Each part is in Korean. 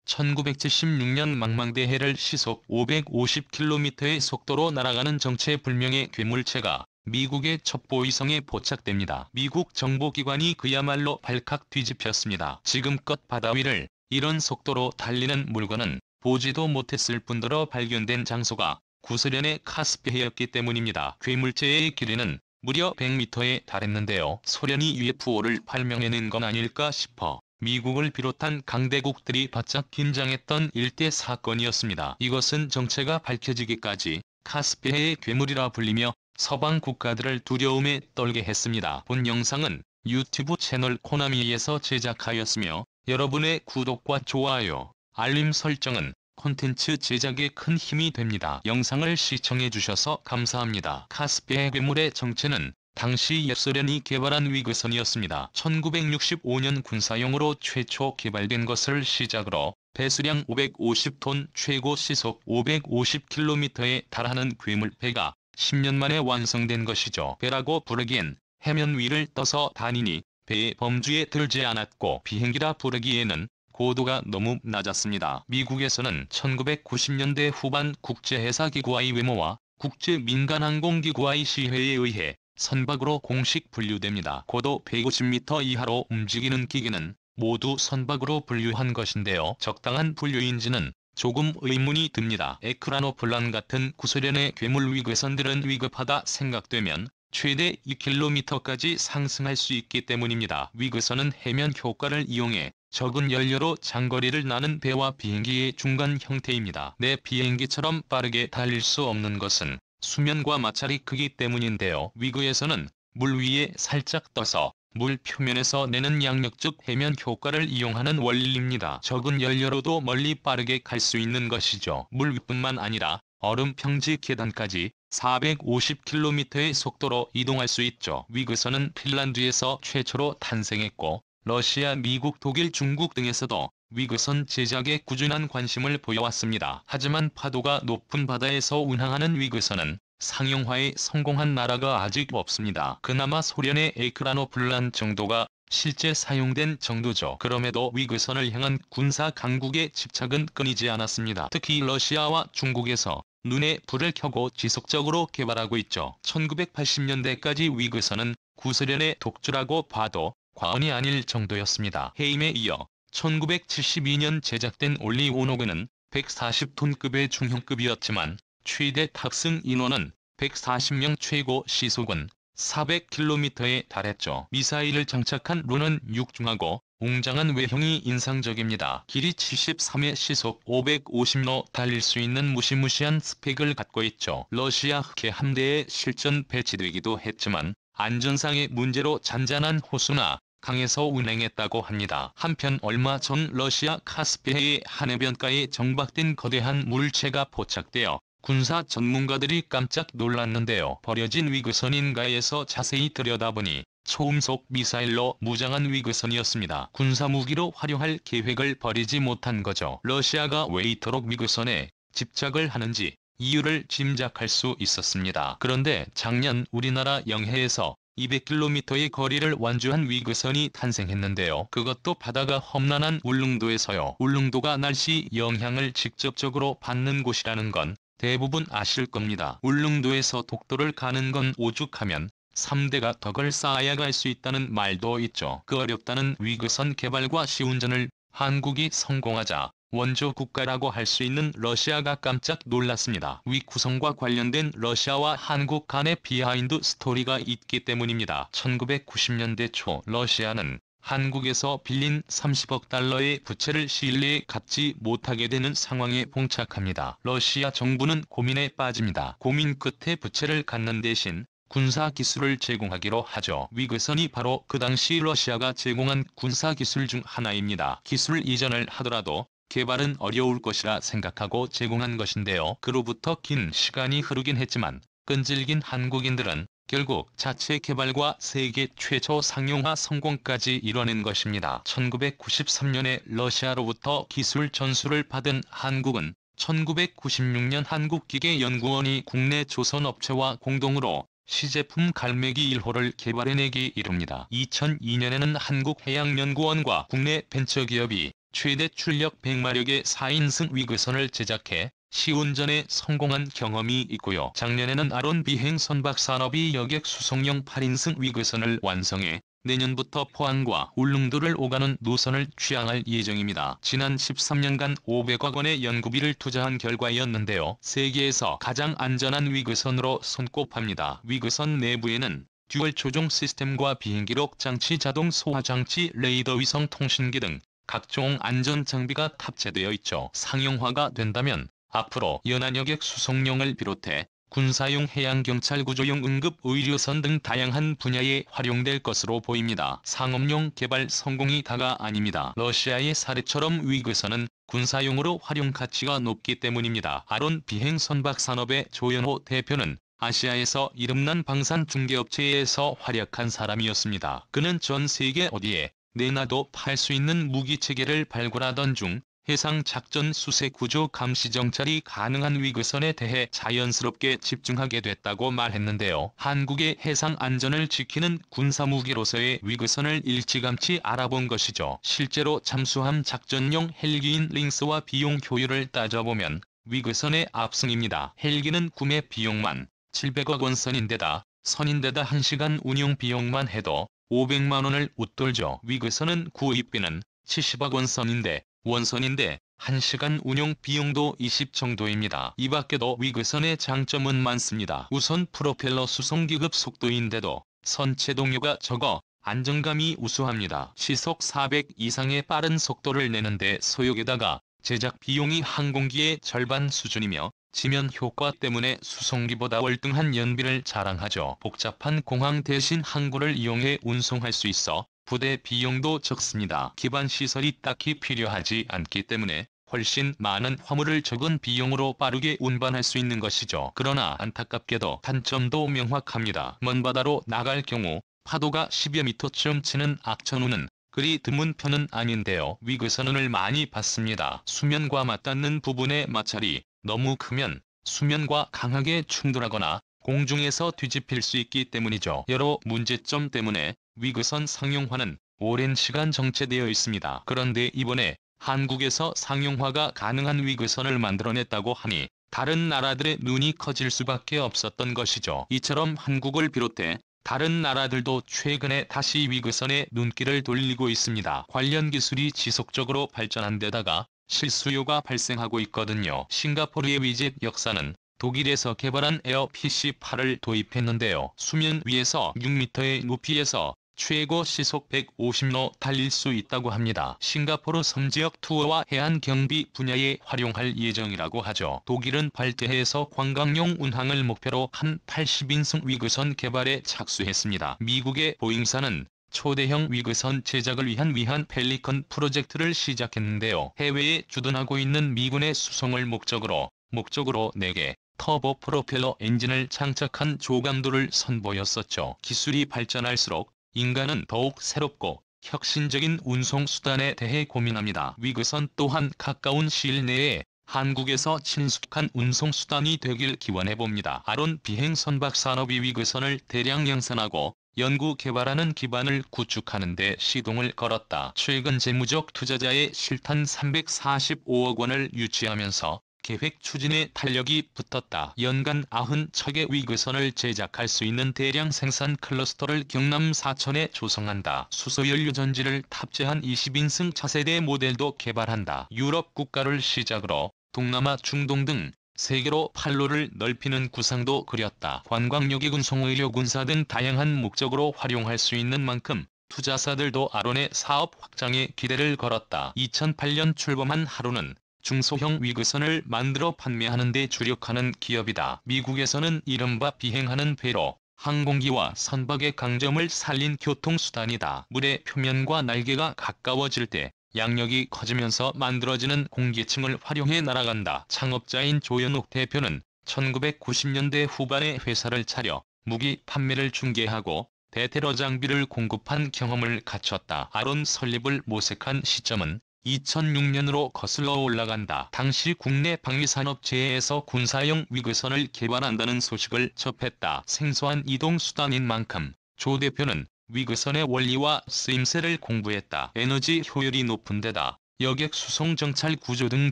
1976년 망망대해를 시속 550km의 속도로 날아가는 정체불명의 괴물체가 미국의 첩보위성에 포착됩니다. 미국 정보기관이 그야말로 발칵 뒤집혔습니다. 지금껏 바다 위를 이런 속도로 달리는 물건은 보지도 못했을 뿐더러 발견된 장소가 구소련의 카스피해였기 때문입니다. 괴물체의 길이는 무려 100m에 달했는데요. 소련이 UFO를 발명해낸 건 아닐까 싶어 미국을 비롯한 강대국들이 바짝 긴장했던 일대 사건이었습니다. 이것은 정체가 밝혀지기까지 카스피해의 괴물이라 불리며 서방 국가들을 두려움에 떨게 했습니다. 본 영상은 유튜브 채널 코나미에서 제작하였으며 여러분의 구독과 좋아요, 알림 설정은 콘텐츠 제작에 큰 힘이 됩니다. 영상을 시청해주셔서 감사합니다. 카스피해 괴물의 정체는 당시 옛소련이 개발한 위그선이었습니다. 1965년 군사용으로 최초 개발된 것을 시작으로 배수량 550톤, 최고 시속 550km에 달하는 괴물배가 10년 만에 완성된 것이죠. 배라고 부르기엔 해면 위를 떠서 다니니 배의 범주에 들지 않았고 비행기라 부르기에는 고도가 너무 낮았습니다. 미국에서는 1990년대 후반 국제해사기구 IWMO와 국제민간항공기구 ICAO에 의해 선박으로 공식 분류됩니다. 고도 150m 이하로 움직이는 기계는 모두 선박으로 분류한 것인데요. 적당한 분류인지는 조금 의문이 듭니다. 에크라노플란 같은 구소련의 괴물 위그선들은 위급하다 생각되면 최대 2km까지 상승할 수 있기 때문입니다. 위그선은 해면 효과를 이용해 적은 연료로 장거리를 나는 배와 비행기의 중간 형태입니다. 내 비행기처럼 빠르게 달릴 수 없는 것은 수면과 마찰이 크기 때문인데요. 위그에서는 물 위에 살짝 떠서 물 표면에서 내는 양력적 해면 효과를 이용하는 원리입니다. 적은 연료로도 멀리 빠르게 갈 수 있는 것이죠. 물 위뿐만 아니라 얼음 평지 계단까지 450km의 속도로 이동할 수 있죠. 위그선은 핀란드에서 최초로 탄생했고 러시아, 미국, 독일, 중국 등에서도 위그선 제작에 꾸준한 관심을 보여왔습니다. 하지만 파도가 높은 바다에서 운항하는 위그선은 상용화에 성공한 나라가 아직 없습니다. 그나마 소련의 에크라노플란 정도가 실제 사용된 정도죠. 그럼에도 위그선을 향한 군사 강국의 집착은 끊이지 않았습니다. 특히 러시아와 중국에서 눈에 불을 켜고 지속적으로 개발하고 있죠. 1980년대까지 위그선은 구소련의 독주라고 봐도 과언이 아닐 정도였습니다. 해임에 이어 1972년 제작된 올리오노그는 140톤급의 중형급이었지만 최대 탑승 인원은 140명, 최고 시속은 400km에 달했죠. 미사일을 장착한 루는 육중하고 웅장한 외형이 인상적입니다. 길이 73에 시속 550km 달릴 수 있는 무시무시한 스펙을 갖고 있죠. 러시아 흑해 함대에 실전 배치되기도 했지만 안전상의 문제로 잔잔한 호수나 강에서 운행했다고 합니다. 한편 얼마 전 러시아 카스피해의 한 해변가에 정박된 거대한 물체가 포착되어 군사 전문가들이 깜짝 놀랐는데요. 버려진 위그선인가에서 자세히 들여다보니 초음속 미사일로 무장한 위그선이었습니다. 군사무기로 활용할 계획을 버리지 못한 거죠. 러시아가 왜 이토록 위그선에 집착을 하는지 이유를 짐작할 수 있었습니다. 그런데 작년 우리나라 영해에서 200km의 거리를 완주한 위그선이 탄생했는데요. 그것도 바다가 험난한 울릉도에서요. 울릉도가 날씨 영향을 직접적으로 받는 곳이라는 건 대부분 아실 겁니다. 울릉도에서 독도를 가는 건 오죽하면 3대가 덕을 쌓아야 갈 수 있다는 말도 있죠. 그 어렵다는 위그선 개발과 시운전을 한국이 성공하자 원조 국가라고 할 수 있는 러시아가 깜짝 놀랐습니다. 위 구성과 관련된 러시아와 한국 간의 비하인드 스토리가 있기 때문입니다. 1990년대 초 러시아는 한국에서 빌린 30억 달러의 부채를 신뢰에 갚지 못하게 되는 상황에 봉착합니다. 러시아 정부는 고민에 빠집니다. 고민 끝에 부채를 갚는 대신 군사기술을 제공하기로 하죠. 위그선이 바로 그 당시 러시아가 제공한 군사기술 중 하나입니다. 기술 이전을 하더라도 개발은 어려울 것이라 생각하고 제공한 것인데요. 그로부터 긴 시간이 흐르긴 했지만 끈질긴 한국인들은 결국 자체 개발과 세계 최초 상용화 성공까지 이뤄낸 것입니다. 1993년에 러시아로부터 기술 전수를 받은 한국은 1996년 한국기계연구원이 국내 조선업체와 공동으로 시제품 갈매기 1호를 개발해내기 이릅니다. 2002년에는 한국해양연구원과 국내 벤처기업이 최대 출력 100마력의 4인승 위그선을 제작해 시운전에 성공한 경험이 있고요. 작년에는 아론 비행 선박산업이 여객 수송용 8인승 위그선을 완성해 내년부터 포항과 울릉도를 오가는 노선을 취항할 예정입니다. 지난 13년간 500억 원의 연구비를 투자한 결과였는데요. 세계에서 가장 안전한 위그선으로 손꼽합니다. 위그선 내부에는 듀얼 조종 시스템과 비행기록 장치, 자동 소화 장치, 레이더 위성 통신기 등 각종 안전 장비가 탑재되어 있죠. 상용화가 된다면 앞으로 연안여객 수송용을 비롯해 군사용, 해양경찰, 구조용, 응급의료선 등 다양한 분야에 활용될 것으로 보입니다. 상업용 개발 성공이 다가 아닙니다. 러시아의 사례처럼 위그선은 군사용으로 활용 가치가 높기 때문입니다. 아론 비행 선박 산업의 조현호 대표는 아시아에서 이름난 방산 중개업체에서 활약한 사람이었습니다. 그는 전 세계 어디에 내놔도 팔 수 있는 무기체계를 발굴하던 중 해상작전 수색 구조 감시 정찰이 가능한 위그선에 대해 자연스럽게 집중하게 됐다고 말했는데요. 한국의 해상 안전을 지키는 군사무기로서의 위그선을 일찌감치 알아본 것이죠. 실제로 잠수함 작전용 헬기인 링스와 비용 효율을 따져보면 위그선의 압승입니다. 헬기는 구매 비용만 700억 원 선인데다 1시간 운용 비용만 해도 500만 원을 웃돌죠. 위그선은 구입비는 70억 원 선인데 원선인데 1시간 운용 비용도 20 정도입니다. 이 밖에도 위그선의 장점은 많습니다. 우선 프로펠러 수송기급 속도인데도 선체 동요가 적어 안정감이 우수합니다. 시속 400 이상의 빠른 속도를 내는데 소요게다가 제작 비용이 항공기의 절반 수준이며 지면 효과 때문에 수송기보다 월등한 연비를 자랑하죠. 복잡한 공항 대신 항구를 이용해 운송할 수 있어 부대 비용도 적습니다. 기반 시설이 딱히 필요하지 않기 때문에 훨씬 많은 화물을 적은 비용으로 빠르게 운반할 수 있는 것이죠. 그러나 안타깝게도 단점도 명확합니다. 먼 바다로 나갈 경우 파도가 10여 미터쯤 치는 악천후는 그리 드문 편은 아닌데요. 위그선을 많이 봤습니다. 수면과 맞닿는 부분의 마찰이 너무 크면 수면과 강하게 충돌하거나 공중에서 뒤집힐 수 있기 때문이죠. 여러 문제점 때문에 위그선 상용화는 오랜 시간 정체되어 있습니다. 그런데 이번에 한국에서 상용화가 가능한 위그선을 만들어냈다고 하니 다른 나라들의 눈이 커질 수밖에 없었던 것이죠. 이처럼 한국을 비롯해 다른 나라들도 최근에 다시 위그선에 눈길을 돌리고 있습니다. 관련 기술이 지속적으로 발전한 데다가 실수요가 발생하고 있거든요. 싱가포르의 위젯 역사는 독일에서 개발한 에어 PC-8을 도입했는데요. 수면 위에서 6m의 높이에서 최고 시속 150km 달릴 수 있다고 합니다. 싱가포르 섬지역 투어와 해안 경비 분야에 활용할 예정이라고 하죠. 독일은 발대해에서 관광용 운항을 목표로 한 80인승 위그선 개발에 착수했습니다. 미국의 보잉사는 초대형 위그선 제작을 위한 펠리컨 프로젝트를 시작했는데요. 해외에 주둔하고 있는 미군의 수송을 목적으로 4개 터보 프로펠러 엔진을 장착한 조감도를 선보였었죠. 기술이 발전할수록 인간은 더욱 새롭고 혁신적인 운송수단에 대해 고민합니다. 위그선 또한 가까운 시일 내에 한국에서 친숙한 운송수단이 되길 기원해봅니다. 아론 비행 선박 산업이 위그선을 대량 양산하고 연구 개발하는 기반을 구축하는 데 시동을 걸었다. 최근 재무적 투자자의 실탄 345억 원을 유치하면서 계획 추진에 탄력이 붙었다. 연간 90척의 위그선을 제작할 수 있는 대량 생산 클러스터를 경남 사천에 조성한다. 수소연료 전지를 탑재한 20인승 차세대 모델도 개발한다. 유럽 국가를 시작으로 동남아, 중동 등 세계로 판로를 넓히는 구상도 그렸다. 관광여객, 운송의료, 군사 등 다양한 목적으로 활용할 수 있는 만큼 투자사들도 아론의 사업 확장에 기대를 걸었다. 2008년 출범한 하론은 중소형 위그선을 만들어 판매하는 데 주력하는 기업이다. 미국에서는 이른바 비행하는 배로 항공기와 선박의 강점을 살린 교통수단이다. 물의 표면과 날개가 가까워질 때 양력이 커지면서 만들어지는 공기층을 활용해 날아간다. 창업자인 조현옥 대표는 1990년대 후반에 회사를 차려 무기 판매를 중개하고 대테러 장비를 공급한 경험을 갖췄다. 아론 설립을 모색한 시점은 2006년으로 거슬러 올라간다. 당시 국내 방위산업체에서 군사용 위그선을 개발한다는 소식을 접했다. 생소한 이동수단인 만큼 조 대표는 위그선의 원리와 쓰임새를 공부했다. 에너지 효율이 높은 데다 여객 수송 정찰 구조 등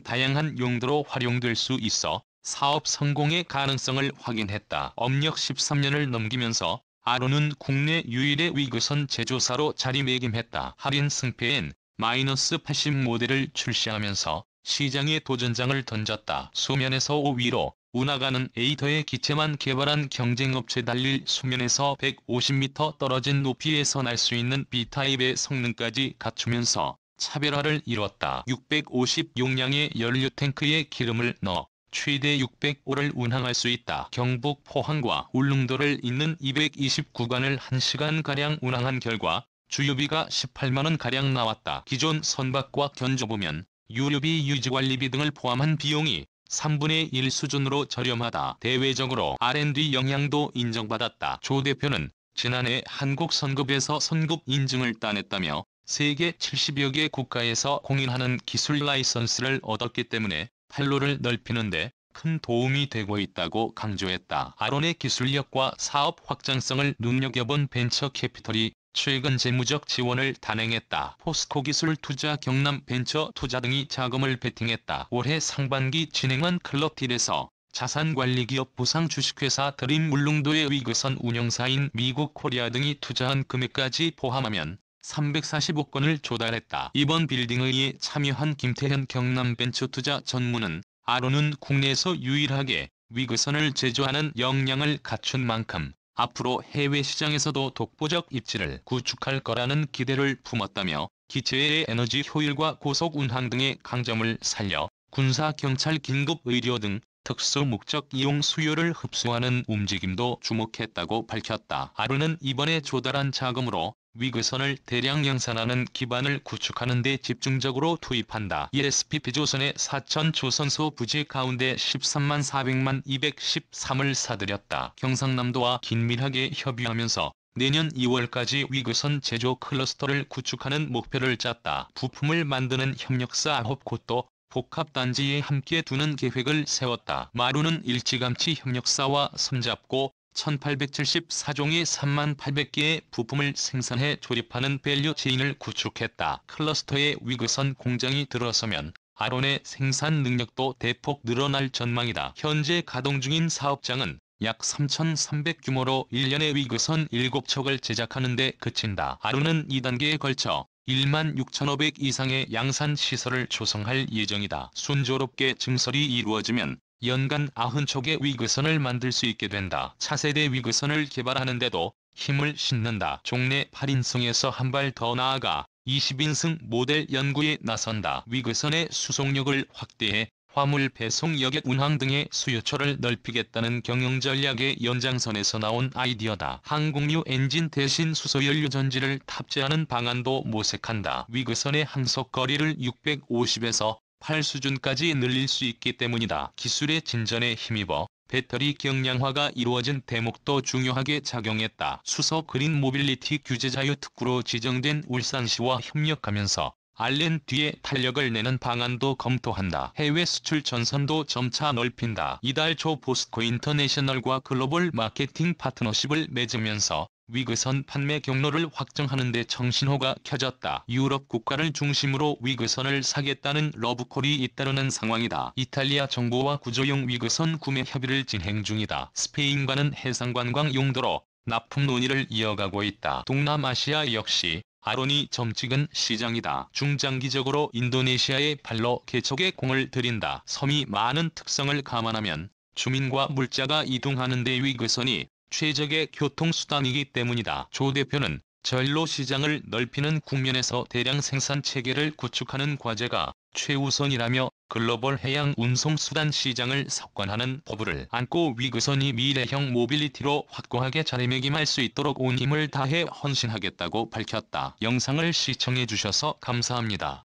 다양한 용도로 활용될 수 있어 사업 성공의 가능성을 확인했다. 업력 13년을 넘기면서 아론은 국내 유일의 위그선 제조사로 자리매김했다. 할인 승패엔 -80 모델을 출시하면서 시장에 도전장을 던졌다. 수면에서 5위로 운하가는 에이터의 기체만 개발한 경쟁업체 달릴 수면에서 150m 떨어진 높이에서 날 수 있는 B타입의 성능까지 갖추면서 차별화를 이뤘다. 650 용량의 연료 탱크에 기름을 넣어 최대 605를 운항할 수 있다. 경북 포항과 울릉도를 잇는 220구간을 1시간가량 운항한 결과 주유비가 18만원가량 나왔다. 기존 선박과 견줘보면 유류비, 유지관리비 등을 포함한 비용이 3분의 1 수준으로 저렴하다. 대외적으로 R&D 영향도 인정받았다. 조 대표는 지난해 한국 선급에서 선급 인증을 따냈다며 세계 70여 개 국가에서 공인하는 기술 라이선스를 얻었기 때문에 판로를 넓히는 데 큰 도움이 되고 있다고 강조했다. 아론의 기술력과 사업 확장성을 눈여겨본 벤처 캐피털이 최근 재무적 지원을 단행했다. 포스코 기술 투자, 경남 벤처 투자 등이 자금을 베팅했다. 올해 상반기 진행한 클럽딜에서 자산관리기업 부상 주식회사 드림 울릉도의 위그선 운영사인 미국 코리아 등이 투자한 금액까지 포함하면 345건을 조달했다. 이번 빌딩의에 참여한 김태현 경남 벤처투자 전문은 아론은 국내에서 유일하게 위그선을 제조하는 역량을 갖춘 만큼 앞으로 해외 시장에서도 독보적 입지를 구축할 거라는 기대를 품었다며 기체의 에너지 효율과 고속 운항 등의 강점을 살려 군사, 경찰, 긴급 의료 등 특수 목적 이용 수요를 흡수하는 움직임도 주목했다고 밝혔다. 아론은 이번에 조달한 자금으로 위그선을 대량 양산하는 기반을 구축하는 데 집중적으로 투입한다. ESPP조선의 사천 조선소 부지 가운데 13만 400만 213을 사들였다. 경상남도와 긴밀하게 협의하면서 내년 2월까지 위그선 제조 클러스터를 구축하는 목표를 짰다. 부품을 만드는 협력사 9곳도 복합단지에 함께 두는 계획을 세웠다. 마루는 일찌감치 협력사와 손잡고 1874종의 3만 800개의 부품을 생산해 조립하는 밸류 체인을 구축했다. 클러스터에 위그선 공장이 들어서면 아론의 생산 능력도 대폭 늘어날 전망이다. 현재 가동 중인 사업장은 약 3,300 규모로 1년에 위그선 7척을 제작하는 데 그친다. 아론은 2단계에 걸쳐 1만 6,500 이상의 양산 시설을 조성할 예정이다. 순조롭게 증설이 이루어지면 연간 90척의 위그선을 만들 수 있게 된다. 차세대 위그선을 개발하는 데도 힘을 싣는다. 종래 8인승에서 한 발 더 나아가 20인승 모델 연구에 나선다. 위그선의 수송력을 확대해 화물 배송, 여객 운항 등의 수요처를 넓히겠다는 경영 전략의 연장선에서 나온 아이디어다. 항공유 엔진 대신 수소연료 전지를 탑재하는 방안도 모색한다. 위그선의 항속 거리를 650에서 8 수준까지 늘릴 수 있기 때문이다. 기술의 진전에 힘입어 배터리 경량화가 이루어진 대목도 중요하게 작용했다. 수소 그린 모빌리티 규제 자유 특구로 지정된 울산시와 협력하면서 R&D에 탄력을 내는 방안도 검토한다. 해외 수출 전선도 점차 넓힌다. 이달 초 포스코 인터내셔널과 글로벌 마케팅 파트너십을 맺으면서 위그선 판매 경로를 확정하는 데 청신호가 켜졌다. 유럽 국가를 중심으로 위그선을 사겠다는 러브콜이 잇따르는 상황이다. 이탈리아 정부와 구조용 위그선 구매 협의를 진행 중이다. 스페인과는 해상관광 용도로 납품 논의를 이어가고 있다. 동남아시아 역시 아론이 점 찍은 시장이다. 중장기적으로 인도네시아의 발로 개척에 공을 들인다. 섬이 많은 특성을 감안하면 주민과 물자가 이동하는 데 위그선이 최적의 교통수단이기 때문이다. 조 대표는 전로 시장을 넓히는 국면에서 대량 생산 체계를 구축하는 과제가 최우선이라며 글로벌 해양 운송수단 시장을 석권하는 포부를 안고 위그선이 미래형 모빌리티로 확고하게 자리매김할 수 있도록 온 힘을 다해 헌신하겠다고 밝혔다. 영상을 시청해주셔서 감사합니다.